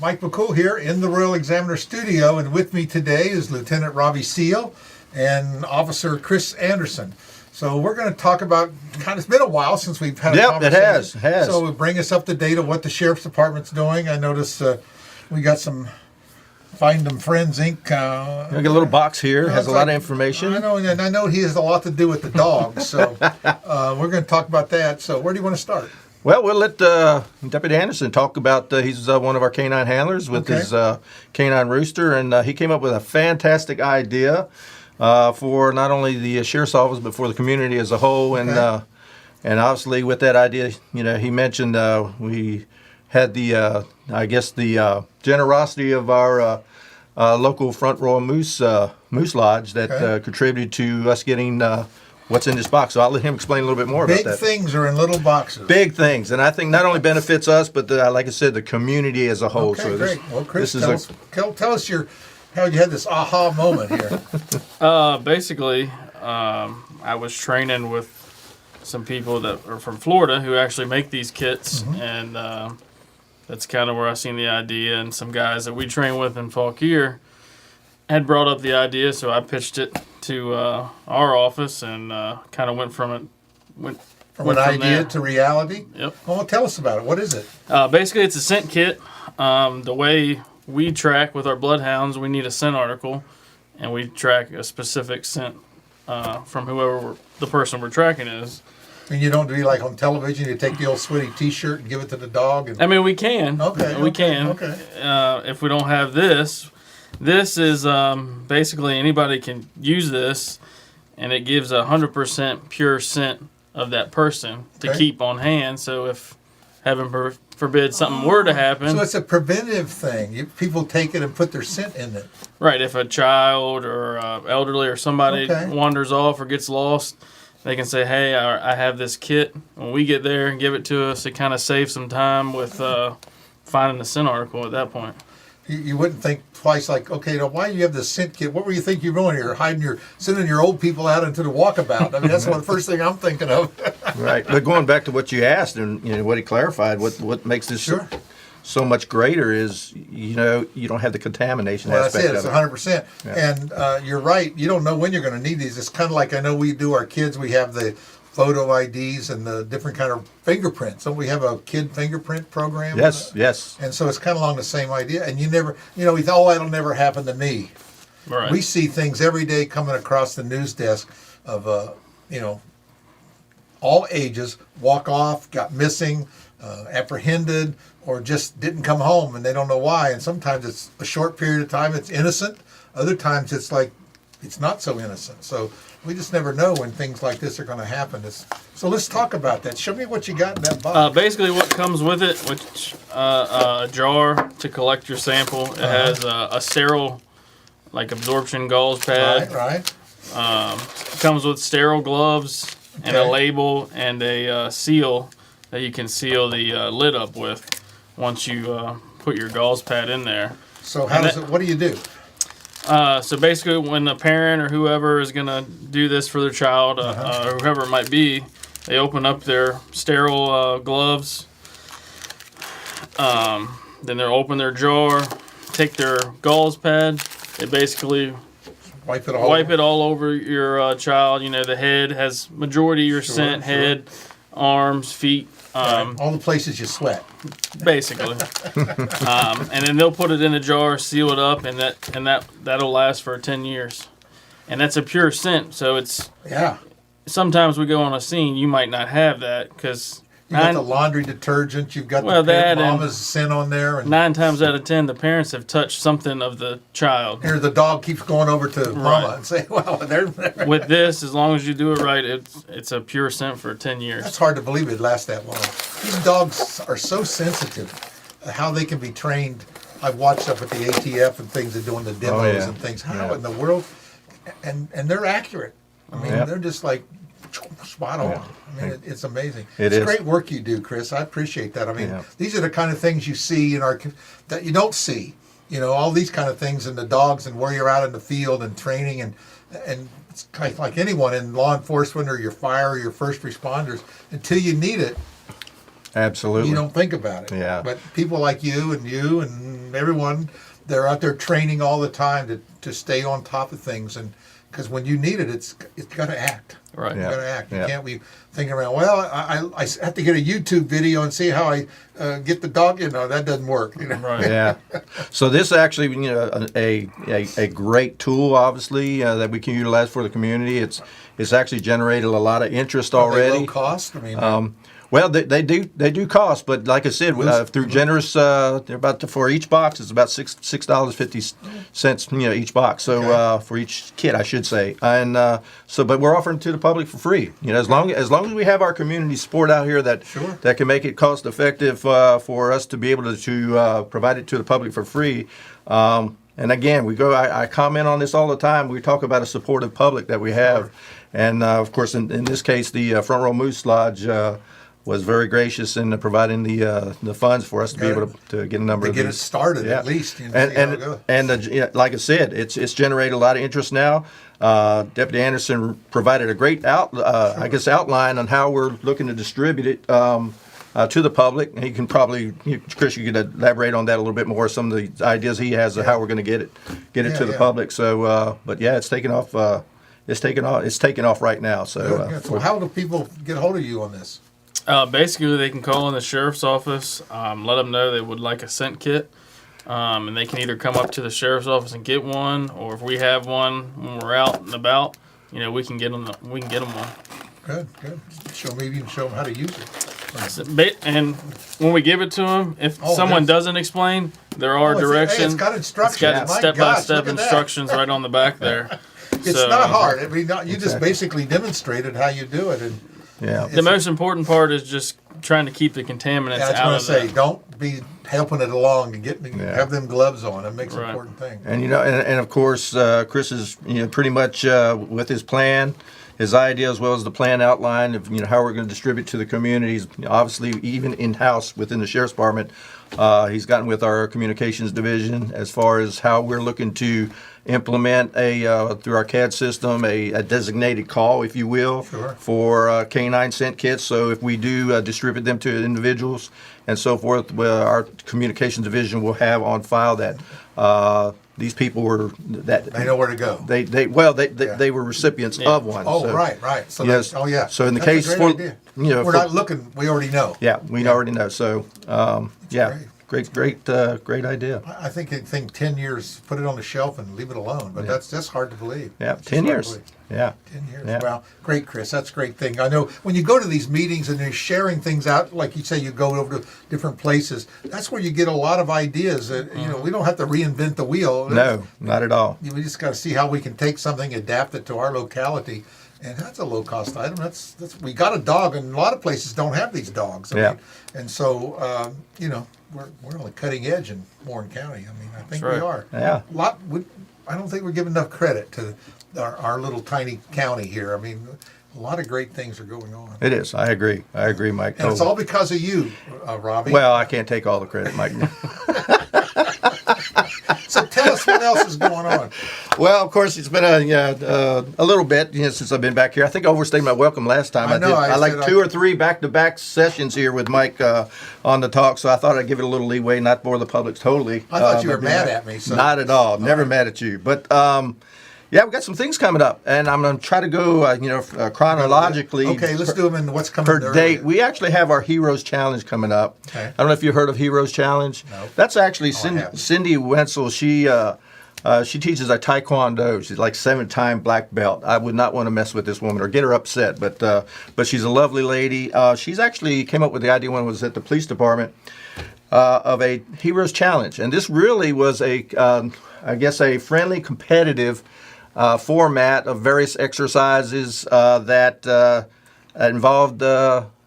Mike McCool here in the Royal Examiner Studio, and with me today is Lieutenant Robbie Seal and Officer Chris Anderson. So we're going to talk about, it's been a while since we've had a conversation. It has. So bring us up to date of what the Sheriff's Department's doing. I noticed we got some Find Them Friends Inc. I got a little box here, has a lot of information. I know, and I know he has a lot to do with the dogs, so we're going to talk about that. So where do you want to start? Well, we'll let Deputy Anderson talk about, he's one of our canine handlers with his canine rooster, and he came up with a fantastic idea for not only the Sheriff's Office, but for the community as a whole. And obviously with that idea, he mentioned we had the, the generosity of our local Front Royal Moose Lodge that contributed to us getting what's in this box. So I'll let him explain a little bit more about that. Big things are in little boxes. Big things. And I think not only benefits us, but like I said, the community as a whole. Okay, so great. Well, Chris, tell us how you had this aha moment here. Basically, I was training with some people that are from Florida who actually make these kits, and that's kind of where I seen the idea. And some guys that we train with in Fauquier had brought up the idea, so I pitched it to our office and kind of went from an idea to reality. Yep. Well, tell us about it. What is it? Basically, it's a scent kit. The way we track with our bloodhounds, we need a scent article, and we track a specific scent from whoever the person we're tracking is. And you don't do like on television, you take the old sweaty T-shirt and give it to the dog? I mean, we can. We can. Okay. If we don't have this. This is basically anybody can use this, and it gives 100% pure scent of that person to keep on hand. So if, heaven forbid, something were to happen. So it's a preventive thing. People take it and put their scent in it. Right. If a child or elderly or somebody wanders off or gets lost, they can say, hey, I have this kit. When we get there and give it to us, it kind of saves some time with finding the scent article at that point. You wouldn't think twice, like, okay, now why do you have this scent kit? What were you think you're doing here? Sending your old people out into the walkabout. I mean, that's the first thing I'm thinking of. Right. But going back to what you asked and what he clarified, what makes this so much greater is, you don't have the contamination aspect of it. That's it. It's 100%. Yeah. And you're right. You don't know when you're going to need these. It's kind of like I know we do our kids. We have the photo IDs and the different kind of fingerprints. So we have a kid fingerprint program. Yes. And so it's kind of along the same idea. And you never, we thought, oh, that'll never happen to me. Right. We see things every day coming across the news desk of, all ages, walk off, got missing, apprehended, or just didn't come home and they don't know why. And sometimes it's a short period of time, it's innocent. Other times it's like, it's not so innocent. So we just never know when things like this are going to happen. So let's talk about that. Show me what you got in that box. Basically what comes with it, which a jar to collect your sample. It has a sterile, like absorption gauze pad. Right. Comes with sterile gloves and a label and a seal that you can seal the lid up with once you put your gauze pad in there. So what do you do? So basically, when a parent or whoever is going to do this for their child, or whoever it might be, they open up their sterile gloves. Then they'll open their jar, take their gauze pad. They basically wipe it all over your child. The head has majority of your scent, head, arms, feet. All the places you sweat. Basically. And then they'll put it in a jar, seal it up, and that'll last for 10 years. And that's a pure scent, so it's... Yeah. Sometimes we go on a scene, you might not have that, because... You got the laundry detergent, you've got the mama's scent on there. And 9 times out of 10, the parents have touched something of the child. Here, the dog keeps going over to mama and saying, wow, they're... With this, as long as you do it right, it's a pure scent for 10 years. That's hard to believe it lasts that long. These dogs are so sensitive, how they can be trained. I've watched up at the ATF and things, they're doing the demos and things. How in the world? And they're accurate. I mean, they're just like... spot on. I mean, it's amazing. It's great work you do, Chris. I appreciate that. I mean, these are the kind of things you see that you don't see. All these kind of things in the dogs and where you're out in the field and training and it's kind of like anyone in law enforcement or your fire or your first responders. Until you need it, Absolutely. You don't think about it. Yeah. But people like you and everyone, they're out there training all the time to stay on top of things, and because when you need it, it's got to act. Right. You Yeah. got to act. You Yeah. can't be thinking around. Well, I have to get a YouTube video and see how I get the dog. That doesn't work. Right. Yeah. So this is actually, a great tool, obviously, that we can utilize for the community. It's actually generated a lot of interest Are they already. low cost. I mean, Well, they do cost, but like I said, through generous, they're for each box it's about $6.50, each box. So Okay. for each kit, I should say, and but we're offering to the public for free. As long as we have our community support out here that Sure. that can make it cost effective for us to be able to provide it to the public for free. And again, I comment on this all the time. We talk about a supportive public that we have, and of course, in this case, the Front Row Moose Lodge was very gracious in providing the funds for us to be able to get a number to of get it these. started Yeah. at least. See how it goes. Like I said, it's generated a lot of interest now. Deputy Anderson provided a great outline on how we're looking to distribute it to the public. He can probably, Chris, you could elaborate on that a little bit more. Some of the ideas he has of how we're going to get it to the public. So, but yeah, it's taken off. It's taken off right now. So, Good. So how do people get a hold of you on this? Basically, they can call in the sheriff's office, let them know they would like a scent kit, and they can either come up to the sheriff's office and get one, or if we have one when we're out and about, we can get them. We can get them one. Good. You can show them how to use it. And when we give it to them, if someone doesn't explain, there are directions. It's got instructions. It's got My step-by-step gosh, look at that. instructions right on the back there. It's not hard. I mean, you just basically demonstrated how you do it, and yeah. The most important part is just trying to keep the contaminants I was out going of to say, it. don't be helping it along and have them gloves on. It makes an Right. important thing. And and of course, Chris is pretty much with his plan, his idea as well as the plan outline of how we're going to distribute to the communities. Obviously, even in house within the sheriff's department, he's gotten with our communications division as far as how we're looking to implement through our CAD system a designated call, if you will, for canine scent kits. So if we do distribute them to individuals and so forth, our communications division will have on file that these people were that They know where to go. They were recipients of one. Oh, so, right. So yes. yeah. So in the That's case a for great idea. We're not looking. We already know. yeah, we already know. So great idea. I think 10 years, put it on the shelf and leave it alone. But that's hard to believe. Yeah, It's 10 hard to years. believe. Yeah. 10 years. Yeah. Wow. Great, Chris. That's a great thing. I know when you go to these meetings and you're sharing things out, like you say, you go over to different places, that's where you get a lot of ideas. We don't have to reinvent the wheel. No, not at all. We just got to see how we can take something, adapt it to our locality. And that's a low-cost item. That's we got a dog, and a lot of places don't have these dogs. I mean, and so we're on the cutting edge in Warren County. I mean, I think we are. Yeah. I don't think we're giving enough credit to our little tiny county here. I mean, a lot of great things are going on. It is. I agree, Mike. And it's all because of you, Robbie. Well, I can't take all the credit, Mike. So tell us what else is going on. Well, of course, it's been a little bit since I've been back here. I think I overstayed my welcome last time. I know, I like two or three back-to-back sessions here with Mike on the talk, so I thought I'd give it a little leeway, not bore the public totally. I thought you were mad at me. So. Not at all. Never mad at you. But we've got some things coming up, and I'm going to try to go chronologically. Okay, let's do them in what's coming per date. We actually have our Heroes Challenge coming up. Okay. I don't know if you've heard of Heroes Challenge. No. That's actually I haven't. Cindy Wenzel. She teaches a Taekwondo. She's like 7-time black belt. I would not want to mess with this woman or get her upset, but she's a lovely lady. She's actually came up with the idea when I was at the police department of a Heroes Challenge, and this really was a friendly, competitive format of various exercises that involved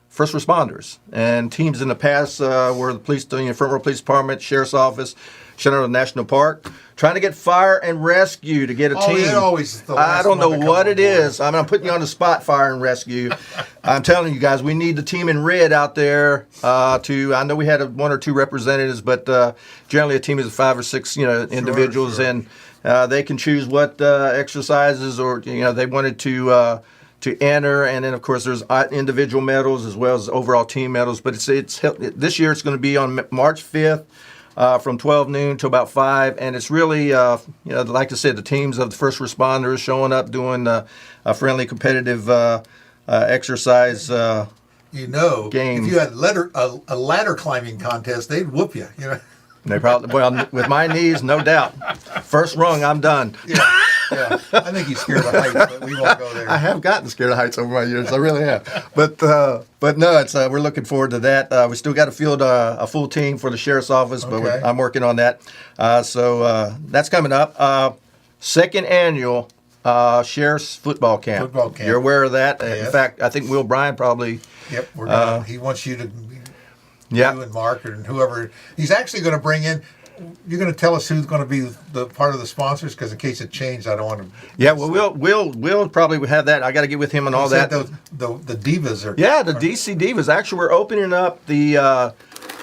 first responders and teams in the past were the police, Front Row Police Department, Sheriff's Office, Shenandoah National Park, trying to get fire and rescue to get a team. Yeah, always the last I don't know one to come what on it board. is. I'm putting you on the spot, fire and rescue. I'm telling you guys, we need the team in red out there I know we had one or two representatives, but generally a team is 5 or 6 individuals, sure. and they can choose what exercises or they wanted to to enter, and then of course there's individual medals as well as overall team medals. But this year it's going to be on March 5th. From 12 noon to about 5, and it's really, like I said, the teams of the first responders showing up, doing a friendly, competitive exercise game. If you had a ladder climbing contest, they'd whoop you. They probably, well, with my knees, no doubt. First rung, I'm done. Yeah. I think he's scared of heights, but we won't go there. I have gotten scared of heights over my years. I really have. But no, it's we're looking forward to that. We still got to field a full team for the sheriff's office, but I'm working on that. So that's coming up. Second annual sheriff's football camp. You're aware of that? Yes. In fact, I think Will Bryan probably. Yep. He wants you to. You and Mark and whoever. He's actually going to bring in. You're going to tell us who's going to be the part of the sponsors, because in case it changed, I don't want to. Yeah, well, we'll probably have that. I got to get with him on all that. The Divas are. Yeah, the DC Divas. Actually, we're opening up the.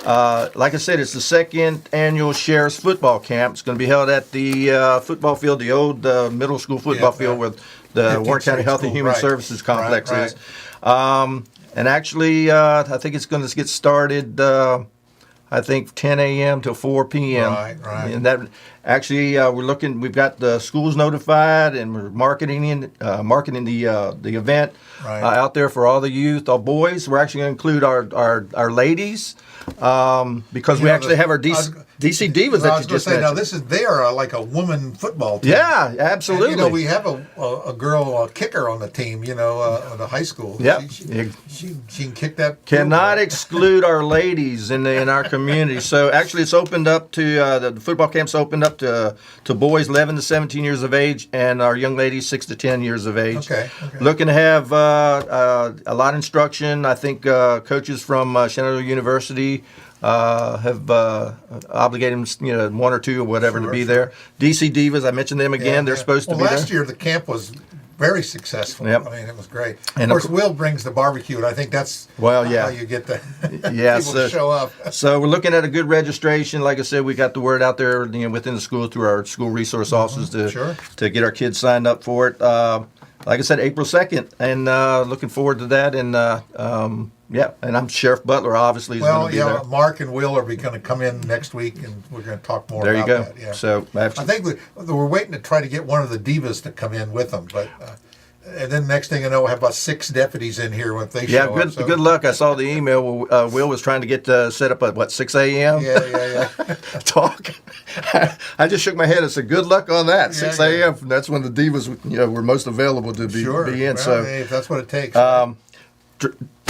Like I said, it's the second annual Sheriff's Football Camp. It's going to be held at the football field, the old middle school football field where the Warren County Health and Human Services Complex is. And actually, I think it's going to get started. I think 10 a.m. till 4 p.m. Right. And that actually, we've got the schools notified, and we're marketing the event out there for all the youth, all boys. We're actually going to include our ladies, because we actually have our DC Divas that you just mentioned. Now they are like a woman football team. Yeah, absolutely. And, we have a girl kicker on the team. On the high school. Yep. She can kick that. Cannot exclude our ladies in our community. So actually, it's opened up to the football camp's opened up to boys 11 to 17 years of age, and our young ladies 6 to 10 years of age. Okay. Looking to have a lot of instruction. I think coaches from Shenandoah University have obligated them, one or two or whatever to be there. DC Divas, I mentioned them again. They're supposed to be there. Last year the camp was very successful. Yep. I mean, it was great. And of course, Will brings the barbecue, and I think that's how you get the people to show up. So we're looking at a good registration. Like I said, we got the word out there, within the school through our school resource officers to get our kids signed up for it. Like I said, April 2nd, and looking forward to that. And and I'm Sheriff Butler, obviously. Mark and Will are going to come in next week, and we're going to talk more about that. Yeah. So I think we're waiting to try to get one of the Divas to come in with them, but. And then next thing I know, we'll have about 6 deputies in here if they show up. Good luck. I saw the email. Will was trying to get set up at 6 a.m. Yeah. Talk. I just shook my head and said, "Good luck on that." 6 a.m. That's when the Divas, were most So if that's what it takes.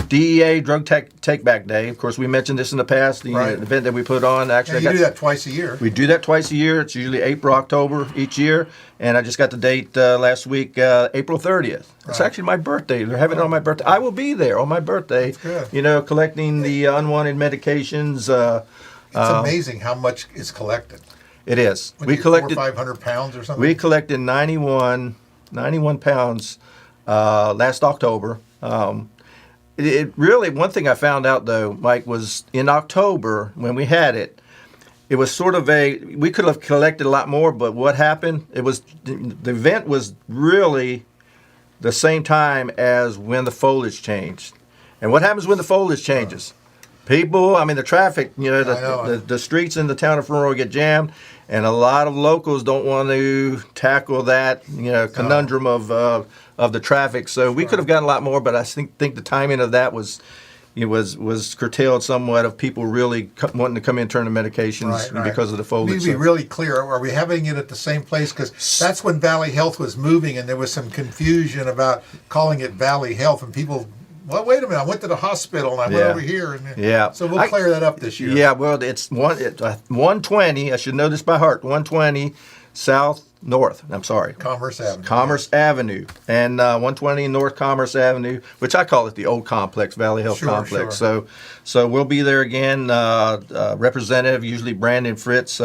DEA Drug Take Back Day. Of course, we mentioned this in the past. The event that we put on. Actually, you do that twice a year. We do that twice a year. It's usually April, October each year. And I just got the date last week, April 30th. It's actually my birthday. They're having it on my birthday. I will be there on my birthday. That's good. Collecting the unwanted medications. It's amazing how much is collected. It is. We collected 500 pounds or something. We collected 91 pounds last October. It really, one thing I found out though, Mike, was in October when we had it, it was sort of we could have collected a lot more, but what happened, the event was really the same time as when the foliage changed. And what happens when the foliage changes? People, the traffic, the streets in the town of Fernroy get jammed, and a lot of locals don't want to tackle that, conundrum of the traffic. So we could have gotten a lot more, but I think the timing of that was curtailed somewhat of people really wanting to come in and turn the medications because of the foliage. We need to be really clear. Are we having it at the same place? Because that's when Valley Health was moving, and there was some confusion about calling it Valley Health, and people. Well, wait a minute. I went to the hospital and I went over here. So we'll clear that up this year. Yeah, well, it's 120. I should know this by heart. 120 Commerce Avenue. And 120 North Commerce Avenue, which I call it the old complex, Valley Health Complex. Sure. So we'll be there again. Representative, usually Brandon Fritz,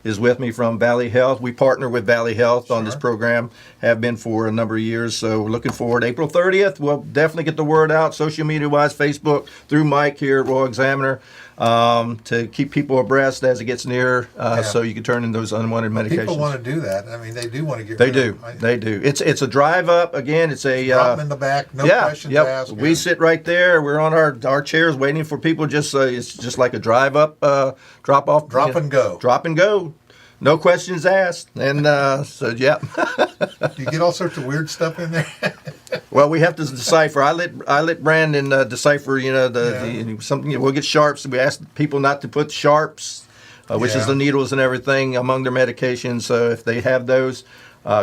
is with me from Valley Health. We partner with Valley Health on this program, have been for a number of years. So we're looking forward. April 30th, we'll definitely get the word out, social media-wise, Facebook, through Mike here at Royal Examiner, to keep people abreast as it gets nearer, so you can turn in those unwanted medications. People want to do that. I mean, they do want to get They rid do. of them. They do. It's a drive up. Again, it's a Drop them in the back, no questions asked. We sit right there. We're on our chairs waiting for people. Just it's just like a drive up, drop off, Drop and go. drop and go. No questions asked. And so yeah. You get all sorts of weird stuff in there. Well, we have to decipher. I let Brandon decipher. The something. We'll get sharps. We ask people not to put sharps, which is the needles and everything, among their medications. So if they have those,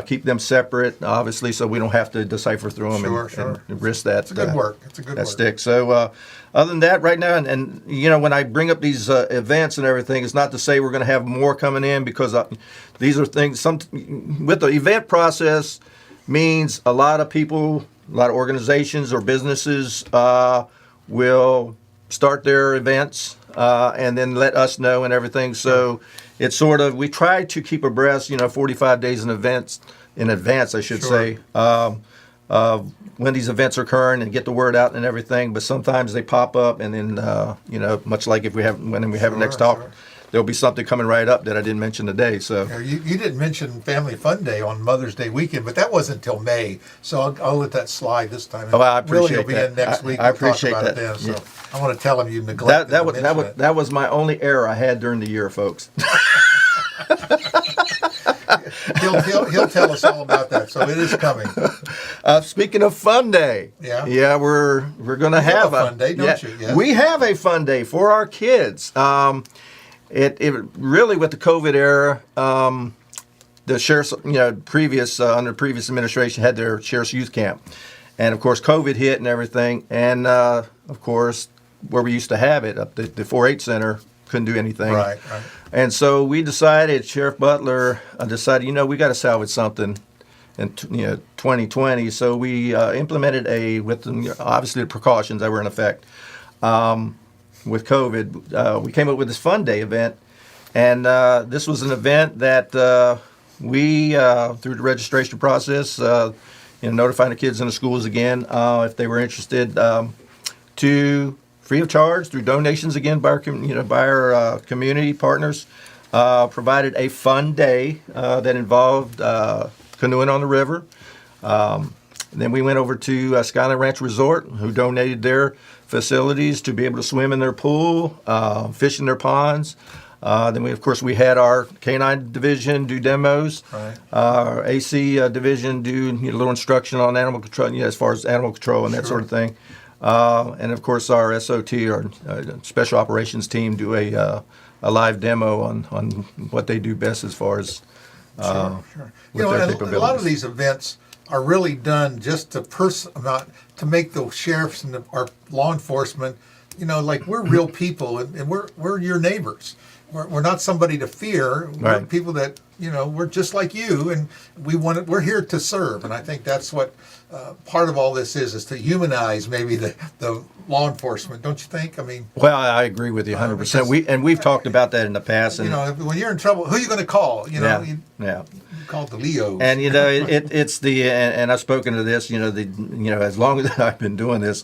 keep them separate, obviously, so we don't have to decipher through them and risk that. It's a good work. It's a good work. Stick. So other than that, right now, and when I bring up these events and everything, it's not to say we're going to have more coming in, because these are things. With the event process means a lot of people, a lot of organizations or businesses will start their events and then let us know and everything. So it's sort of, we try to keep abreast, 45 days in advance, I should say, when these events are occurring, and get the word out and everything. But sometimes they pop up, and then, much like when we have the next talk, there'll be something coming right up that I didn't mention today. So you didn't mention Family Fun Day on Mother's Day weekend, but that wasn't until May, so I'll let that slide this time. Oh, I appreciate really, it'll be that. in next week. I We'll talk appreciate about that. It then, so I want to tell him you neglected to mention it. That was my only error I had during the year, folks. He'll tell us all about that, so it is coming. Speaking of Fun Day, we're going to have a fun day, don't you? Yes. We have a fun day for our kids. It really, with the COVID era, the sheriffs, under previous administration, had their sheriff's youth camp, and of course COVID hit and everything, and of course where we used to have it up the 4-H center couldn't do anything. Right. And so we decided, Sheriff Butler decided, we got to salvage something in 2020. So we implemented obviously the precautions that were in effect with COVID. We came up with this Fun Day event, and this was an event that we, through the registration process, notifying the kids in the schools again if they were interested, to free of charge through donations again by our community partners, provided a fun day that involved canoeing on the river. Then we went over to Skyline Ranch Resort, who donated their facilities to be able to swim in their pool, fish in their ponds. Then we had our K-9 division do demos, our AC division do a little instruction on animal control, as far as animal control and that sort of thing. And of course, our SOT, our Special Operations team, do a live demo on what they do best as far as with their capabilities. A lot of these events are really done just to make the sheriffs and our law enforcement, like we're real people, and we're your neighbors. We're not somebody to fear. We're people that we're just like you, and we're here to serve. And I think that's what part of all this is to humanize maybe the law enforcement. Don't you think? I mean, well, I agree with you 100%. We've talked about that in the past. And when you're in trouble, who are you going to call? You call the Leos. And it's and I've spoken to this. As long as I've been doing this.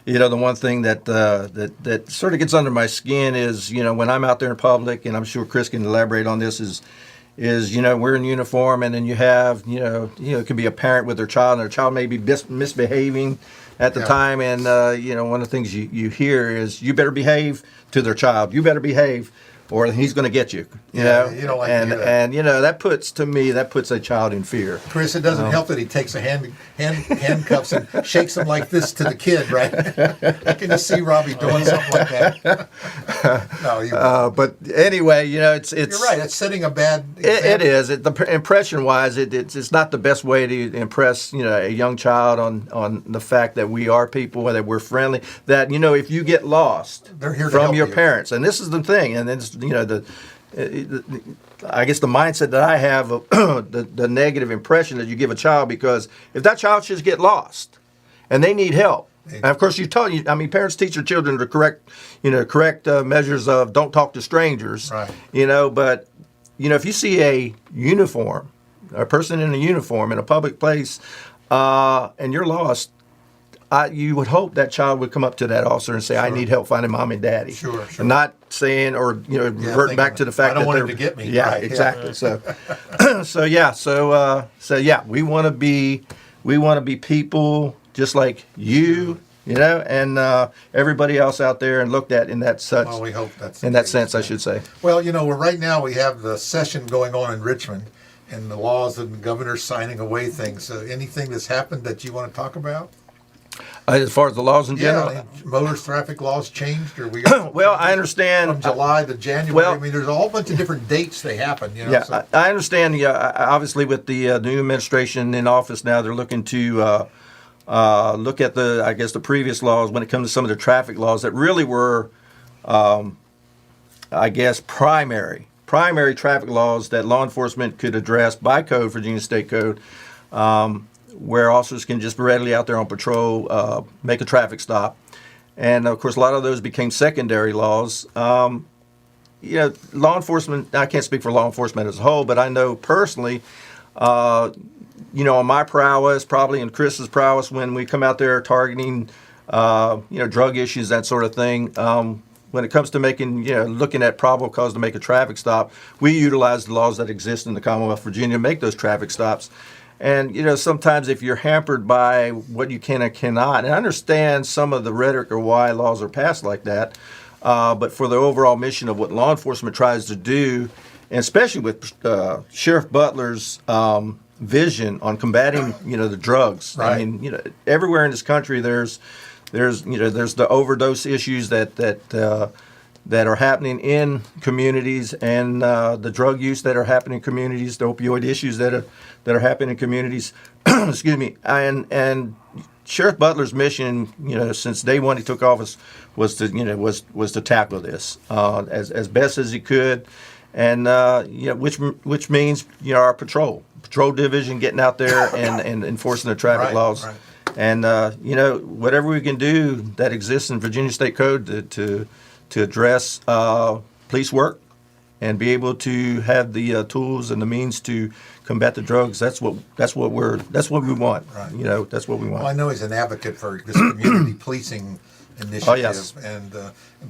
The one thing that sort of gets under my skin is, when I'm out there in public, and I'm sure Chris can elaborate on this, is we're in uniform, and then you have, it could be a parent with their child, and their child may be misbehaving at the time, and, one of the things you hear is, you better behave to their child. You better behave, or he's going to get you. You don't like to hear that. And that puts a child in fear. Chris, it doesn't help that he takes a handcuffs and shakes them like this to the kid, right? I can just see Robbie doing something like that. No, but anyway, it's you're right. It's setting a bad example. It is. The impression-wise, it's not the best way to impress a young child on the fact that we are people, that we're friendly. That if you get lost they're here from your parents, and this is the thing, and it's I guess the mindset that I have of the negative impression that you give a child, because if that child should get lost and they need help, and of course parents teach their children the correct measures of don't talk to strangers, right. But if you see a person in a uniform in a public place, and you're lost, you would hope that child would come up to that officer and say, "I need help finding mom and daddy." Sure. And not saying, or reverting back to the fact that I don't want they're him to get me. Yeah, Right, exactly. So, we want to be people just like you, and everybody else out there, and looked at in that such. Well, we hope that's in that sense, I should say. Well, right now we have the session going on in Richmond, and the laws and the governor signing away things. Anything that's happened that you want to talk about? As far as the laws in general, motor traffic laws changed, or we well, I understand from July to January. Well, I mean, there's a whole bunch of different dates they happen. Yeah, so. I understand. Yeah, obviously with the new administration in office now, they're looking to look at the previous laws when it comes to some of the traffic laws that really were, primary traffic laws that law enforcement could address by code, Virginia State Code, where officers can just readily out there on patrol make a traffic stop. And of course, a lot of those became secondary laws. Law enforcement, I can't speak for law enforcement as a whole, but I know personally, on my prowess, probably in Chris's prowess, when we come out there targeting, drug issues, that sort of thing. When it comes to looking at probable cause to make a traffic stop, we utilize the laws that exist in the Commonwealth of Virginia to make those traffic stops. And, sometimes if you're hampered by what you can and cannot, and I understand some of the rhetoric or why laws are passed like that, but for the overall mission of what law enforcement tries to do, and especially with Sheriff Butler's vision on combating, the drugs. Right. I mean, everywhere in this country there's the overdose issues that are happening in communities, and the drug use that are happening in communities, the opioid issues that are happening in communities. Excuse me. And Sheriff Butler's mission, since day one he took office, was to tackle this as best as he could, and which means our patrol division getting out there and enforcing the traffic laws. Right. And whatever we can do that exists in Virginia State Code to address police work and be able to have the tools and the means to combat the drugs. That's what we want. Right. That's what we want. Well, I know he's an advocate for this community policing initiative. Oh, yes. And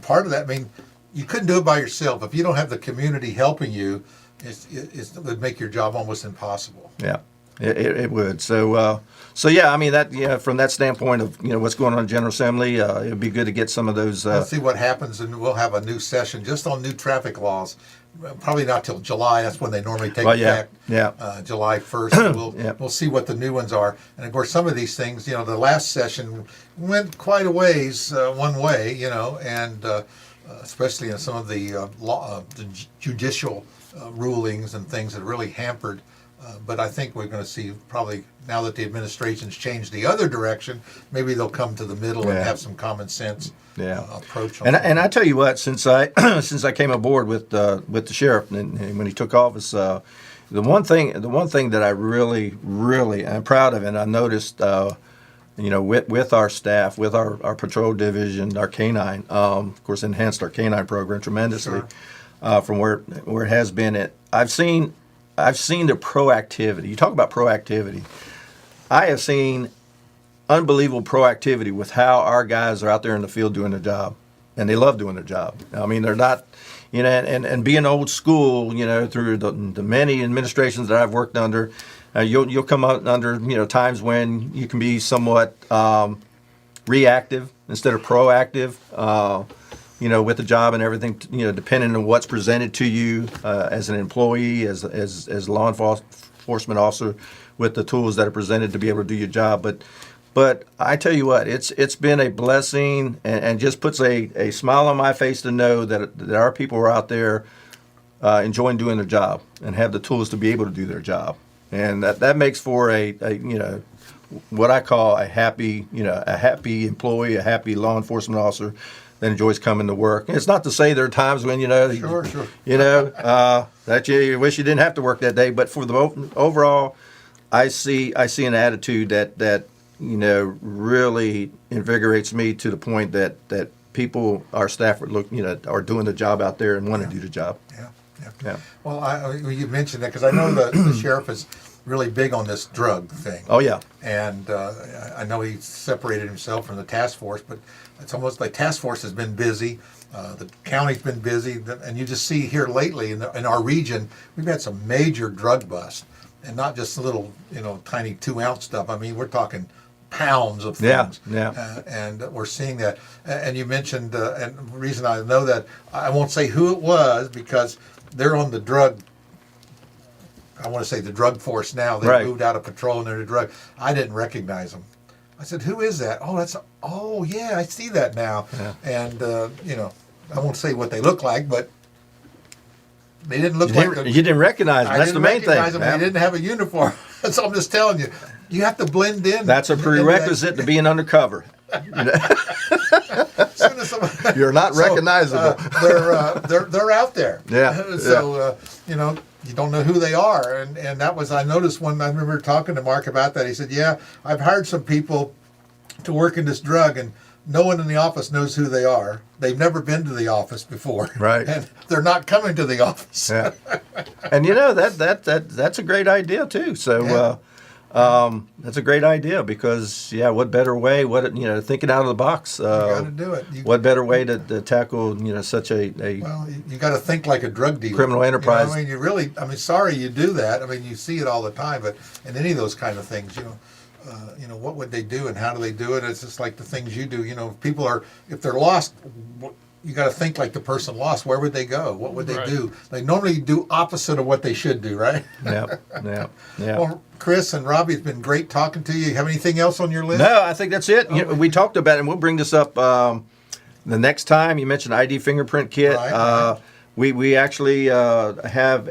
part of that, I mean, you couldn't do it by yourself. If you don't have the community helping you, it would make your job almost impossible. Yeah. It would. So yeah, I mean from that standpoint of what's going on in General Assembly, it'd be good to get some of those. Let's see what happens, and we'll have a new session just on new traffic laws. Probably not till July. That's when they normally take effect. Yeah. July 1st. Yeah. We'll see what the new ones are. And of course, some of these things, the last session went quite a ways one way, and especially in some of the the judicial rulings and things that really hampered. But I think we're going to see probably now that the administration's changed the other direction, maybe they'll come to the middle and have some common sense approach. And I tell you what, since I came aboard with the sheriff and when he took office, the one thing that I really am proud of, and I noticed, with our staff, with our patrol division, our canine, of course, enhanced our canine program tremendously from where it has been. I've seen the proactivity. You talk about proactivity. I have seen unbelievable proactivity with how our guys are out there in the field doing their job, and they love doing their job. I mean, they're not, and being old school, through the many administrations that I've worked under, you'll come out under, times when you can be somewhat reactive instead of proactive. With the job and everything, depending on what's presented to you as an employee, as a law enforcement officer, with the tools that are presented to be able to do your job. But I tell you what, it's been a blessing and just puts a smile on my face to know that our people are out there enjoying doing their job and have the tools to be able to do their job, and that makes for a what I call a happy employee, a happy law enforcement officer that enjoys coming to work. And it's not to say there are times when sure. That you wish you didn't have to work that day. But for the overall, I see an attitude that really invigorates me to the point that people, our staff, are doing the job out there and want to do the job. Yeah. Well, you mentioned that because I know the sheriff has really big on this drug thing. Oh yeah. And I know he separated himself from the task force, but it's almost like task force has been busy. The county's been busy, and you just see here lately in our region, we've had some major drug busts, and not just little, tiny 2-ounce stuff. I mean, we're talking pounds of things. Yeah. And we're seeing that. And you mentioned, and the reason I know that, I won't say who it was because they're on the drug. I want to say the drug force now. They moved out of patrol and they're the drug. I didn't recognize them. I said, "Who is that?" Oh, yeah, I see that now. Yeah. And I won't say what they look like, but they didn't look like them. You didn't recognize them. That's the main thing. Them. They didn't have a uniform. So I'm just telling you, you have to blend in. That's a prerequisite to being undercover. You're not recognizable. They're out there. Yeah. So you don't know who they are, and that was, I noticed when I remember talking to Mark about that. He said, "Yeah, I've hired some people to work in this drug, and no one in the office knows who they are. They've never been to the office before, right? And they're not coming to the office." Yeah. And that's a great idea too. So. That's a great idea because what better way? Thinking out of the box. You got to do it. What better way to tackle such a well, you got to think like a drug dealer, criminal enterprise. Sorry you do that. I mean, you see it all the time, but in any of those kind of things, what would they do and how do they do it? It's just like the things you do. If they're lost, you got to think like the person lost. Where would they go? What would they do? They normally do opposite of what they should do, right? Yeah. Well, Chris and Robbie, it's been great talking to you. Have anything else on your list? No, I think that's it. We talked about it, and we'll bring this up the next time. You mentioned ID fingerprint kit. Right. We actually have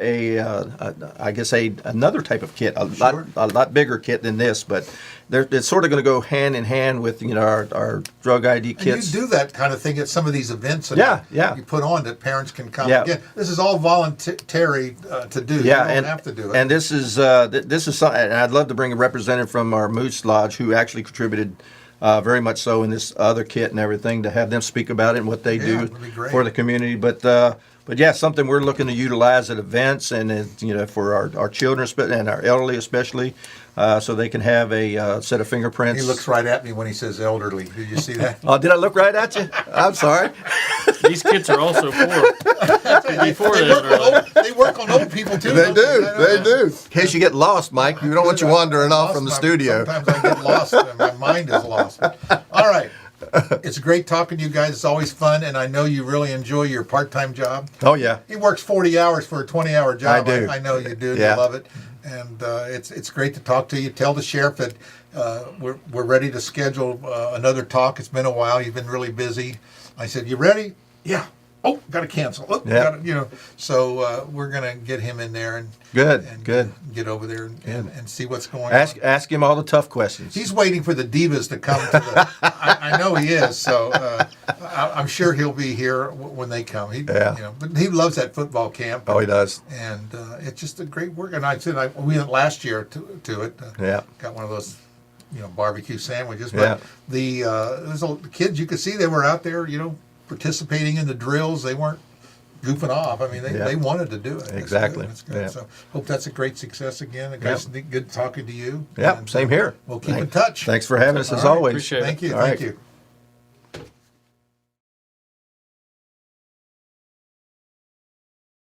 another type of kit, a lot bigger kit than this, but it's sort of going to go hand in hand with our drug ID kits. And you do that kind of thing at some of these events that you put on that parents can come. Yeah. Again, this is all voluntary to do. Yeah, you don't have to do it. And this is something. And I'd love to bring a representative from our Moose Lodge who actually contributed. Very much so in this other kit and everything, to have them speak about it and what they do for the community. But yeah, something we're looking to utilize at events and for our children and our elderly especially, so they can have a set of fingerprints. He looks right at me when he says elderly. Did you see that? Oh, did I look right at you? I'm sorry. These kits are also they work on old people too. They do. In case you get lost, Mike, we don't want you wandering off from the studio. Sometimes I get lost and my mind is lost. All right. It's great talking to you guys. It's always fun, and I know you really enjoy your part-time job. Oh, yeah. He works 40 hours for a 20-hour job. I do. I know you do. Yeah. You love it. And it's great to talk to you. Tell the sheriff that we're ready to schedule another talk. It's been a while. He's been really busy. I said, "You ready?" "Yeah." "Oh, got to cancel." "Oh, yeah." So we're going to get him in there and get over there and see what's going on. Ask him all the tough questions. He's waiting for the divas to come to the. I know he is. So I'm sure he'll be here when they come. But he loves that football camp. Oh, he does. And it's just a great work. And I said we went last year to it. Got one of those. Barbecue sandwiches. But the kids, you could see they were out there, participating in the drills. They weren't goofing off. I mean, they wanted to do it. Exactly. That's good. So hope that's a great success again. Guys, good talking to you. Yeah, same here. We'll keep in touch. Thanks for having us as always. Appreciate it. Thank you. All right. Thank you.